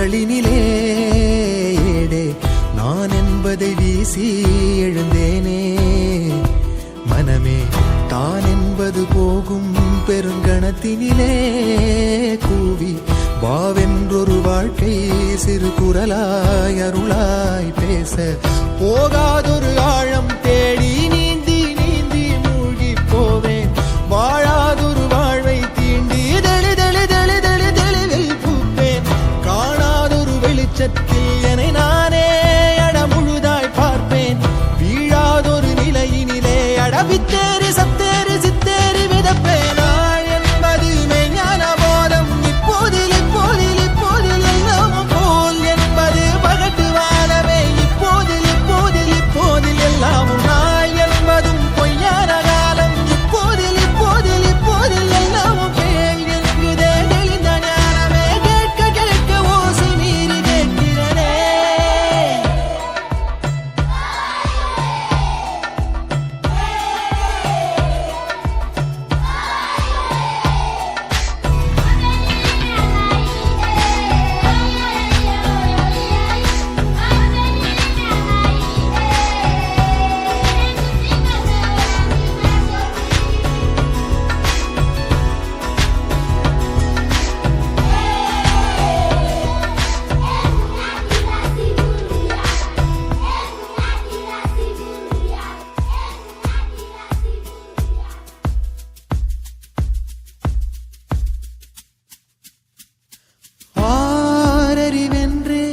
கரளினிலே ஏடே நான் என்பதை வீசி எழுந்தேனே. மனமே தான் என்பது போகும் பெருங்கணத்தினிலே கூவி வாவென்றொரு வாழ்க்கை சிறு குரலாய் அருளாய் பேச போகாதொரு ஆழம் தேடி நீந்தி நீந்தி மூழ்கி போவேன். வாழாதொரு வாழ்வை தீண்டி தெளி தெளி தெளி தெளி தெளிவில் பூப்பேன். காணாதொரு வெளிச்சத்தில் என்னை நானே முழுதாய் பார்ப்பேன். வீழாதொரு நிலையினிலே அடவித்தேறி சத்தேறி சித்தேறி விதப்பேன். நாள் என்பது மெய்ஞான போதம் இப்போதில் இப்போதில் இப்போதில் எல்லாமும் போல் என்பது பகட்டு வாழவே இப்போதில் இப்போதில் இப்போதில் எல்லாமும். நாள் என்பதும் பொய்யான காலம் இப்போதில் இப்போதில் இப்போதில் எல்லாமும் பேய் என்குதே தெளிந்த ஞானமே. கேட்க கேட்க ஓசை மீறி கேட்கிறனே. ஆரறிவென்றே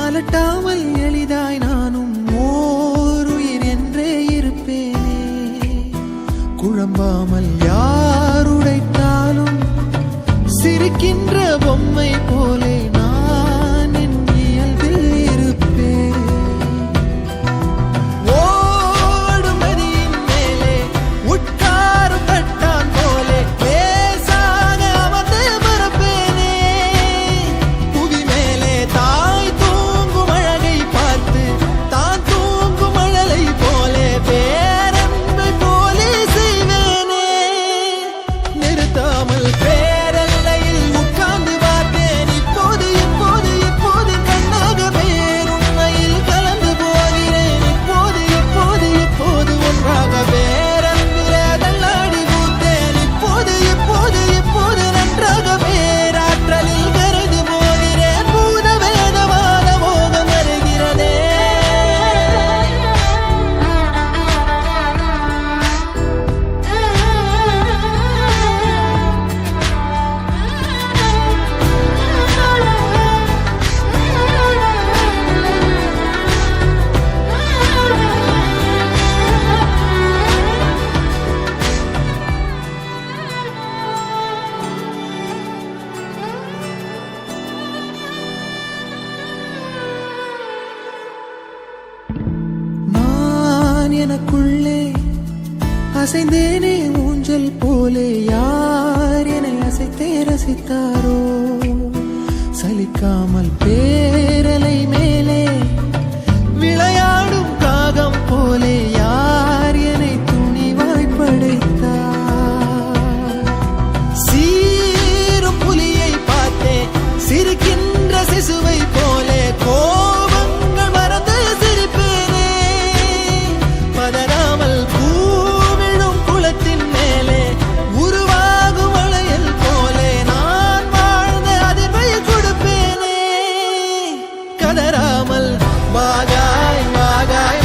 அலட்டாமல் எளிதாய் நானும் ஓருயிர் என்றே இருப்பேனே. குழம்பாமல் யாருடைத்தாலும் சிரிக்கின்ற பொம்மை போலே நான் என் இயல்பில் இருப்பேன். ஓடும் நதியின் மேலே உட்காரும் தட்டான் போலே லேசாக அமர்ந்து பரப்பேனே. புவி மேலே தாய் தூங்கும் அழகை பார்த்து தான் தூங்கும் அழலை போலே பேரன்பை போலே செய்வேனே. நிறுத்தாமல் பேரல்லையில் உட்கார்ந்து பார்த்தேன். இப்போது இப்போது இப்போது கண்ணாக பேருண்மையில் கலந்து போகிறேன். இப்போது இப்போது இப்போது ஒன்றாக பேரன்பிலே தள்ளாடி பூத்தேன். இப்போது இப்போது இப்போது நன்றாக பேராற்றலில் கரைந்து போகிறேன். பூத வேதவாத மோகம் வருகிறதே. நான் எனக்குள்ளே அசைந்தேனே ஊஞ்சல் போலே. யார் என்னை அசைத்தே ரசித்தாரோ. சலிக்காமல் பேரலை மேலே விளையாடும் காகம் போலே யார் என்னை துணிவாய் படைத்தார். சீரும் புலியை பார்த்தே சிரிக்கின்ற சிசுவை போலே கோபங்கள் மறந்து சிரிப்பேனே. பதறாமல் பூவிழும் குளத்தின் மேலே உருவாகும் வளையல் போலே நான் வாழ்ந்த அதிர்வை கொடுப்பேனே. கதறாமல் வாகாய் வாகாய்